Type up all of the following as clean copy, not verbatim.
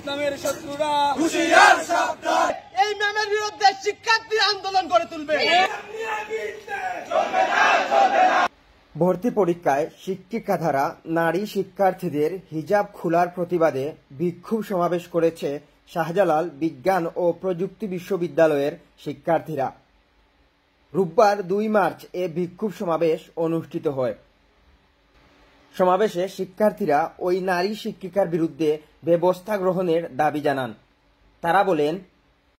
ইসলামের শত্রুরা হুঁশিয়ার সাবধান। এই ম্যামের বিরুদ্ধে শিক্ষার্থী আন্দোলন করে তুলবে। ভর্তি পরীক্ষায় শিক্ষিকাধারা নারী শিক্ষার্থীদের হিজাব খোলার প্রতিবাদে বিক্ষোভ সমাবেশ করেছে শাহজালাল বিজ্ঞান ও প্রযুক্তি বিশ্ববিদ্যালয়ের শিক্ষার্থীরা। রোববার 2 মার্চ এ বিক্ষোভ সমাবেশ অনুষ্ঠিত হয়। সমাবেশে শিক্ষার্থীরা ওই নারী শিক্ষিকার বিরুদ্ধে ব্যবস্থা গ্রহণের দাবি জানান। তারা বলেন,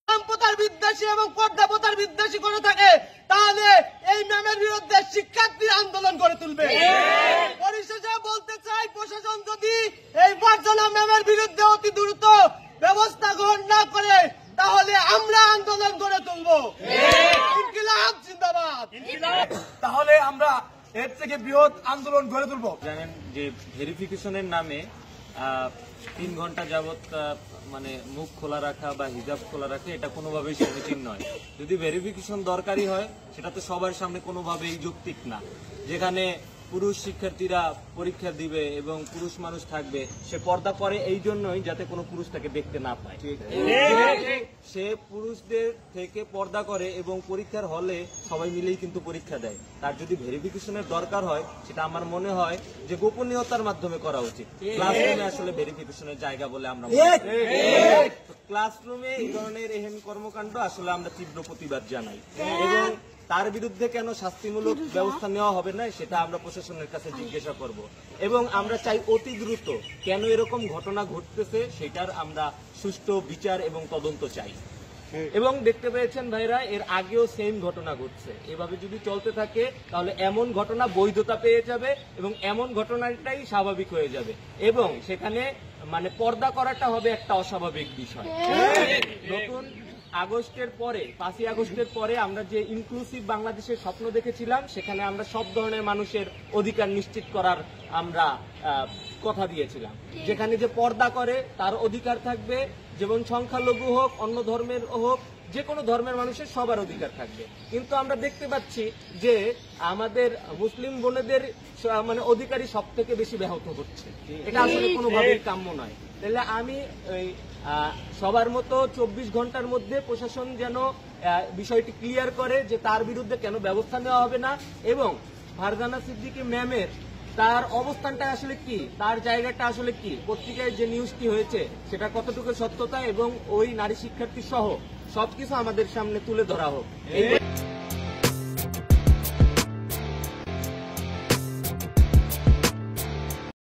সম্পদার বিদ্বেষী এবং পর্দাপতার বিদ্বেষী করে থাকে তাহলে এই ম্যামের বিরুদ্ধে শিক্ষার্থী আন্দোলন করে তুলবে। পরিশেষে বলতে চাই, প্রশাসন যদি এই ফারজানা ম্যামের বিরুদ্ধে অতি দ্রুত ব্যবস্থা গ্রহণ না করে তাহলে আমরা আন্দোলন করে তুলব। ইনকিলাব জিন্দাবাদ। তাহলে আমরা এর থেকে বৃহৎ আন্দোলন গড়ে তুলব। জানেন যে ভেরিফিকেশনের নামে 3 ঘন্টা যাবত মানে মুখ খোলা রাখা বা হিজাব খোলা রাখা এটা কোনোভাবেই সমীচীন নয়। যদি ভেরিফিকেশন দরকারি হয় সেটা তো সবার সামনে কোনোভাবেই যৌক্তিক না। যেখানে পুরুষ শিক্ষার্থীরা পরীক্ষা দিবে এবং পুরুষ মানুষ থাকবে, সে পর্দা করে এই জন্যই যাতে কোনো পুরুষ তাকে দেখতে না পায়। সে পুরুষদের থেকে পর্দা করে এবং পরীক্ষার হলে সবাই মিলেই কিন্তু পরীক্ষা দেয়। তার যদি ভেরিফিকেশনের দরকার হয় সেটা আমার মনে হয় যে গোপনীয়তার মাধ্যমে করা উচিত। ক্লাসরুমে আসলে ভেরিফিকেশনের জায়গা বলে আমরা ক্লাসরুমে এই ধরনের এহেন কর্মকাণ্ড আসলে আমরা তীব্র প্রতিবাদ জানাই এবং তার বিরুদ্ধে কেন শাস্তিমূলক ব্যবস্থা নেওয়া হবে না সেটা আমরা প্রশাসনের কাছে জিজ্ঞাসা করব এবং আমরা চাই অতি দ্রুত কেন এরকম ঘটনা ঘটতেছে সেটার আমরা সুষ্ঠু বিচার এবং তদন্ত চাই। এবং দেখতে পেয়েছেন ভাইরা, এর আগেও সেম ঘটনা ঘটছে। এভাবে যদি চলতে থাকে তাহলে এমন ঘটনা বৈধতা পেয়ে যাবে এবং এমন ঘটনাটাই স্বাভাবিক হয়ে যাবে এবং সেখানে মানে পর্দা করাটা হবে একটা অস্বাভাবিক বিষয়। নতুন আগস্টের পরে 5ই আগস্টের পরে আমরা যে ইনক্লুসিভ বাংলাদেশের স্বপ্ন দেখেছিলাম সেখানে আমরা সব ধরনের মানুষের অধিকার নিশ্চিত করার আমরা কথা দিয়েছিলাম। যেখানে যে পর্দা করে তার অধিকার থাকবে, যেমন সংখ্যালঘু হোক, অন্য ধর্মের হোক, যে কোনো ধর্মের মানুষের সবার অধিকার থাকবে। কিন্তু আমরা দেখতে পাচ্ছি যে আমাদের মুসলিম বোনেদের মানে অধিকারই সব থেকে বেশি ব্যাহত হচ্ছে। এটা আসলে কোনোভাবেই কাম্য নয়। তাহলে আমি সবার মতো 24 ঘন্টার মধ্যে প্রশাসন যেন বিষয়টি ক্লিয়ার করে যে তার বিরুদ্ধে কেন ব্যবস্থা নেওয়া হবে না এবং ফারজানা সিদ্দিকী ম্যামের তার অবস্থানটা আসলে কি, তার জায়গাটা আসলে কি, পত্রিকায় যে নিউজটি হয়েছে সেটা কতটুকু সত্যতা এবং ওই নারী শিক্ষার্থী সহ সবকিছু আমাদের সামনে তুলে ধরা হোক।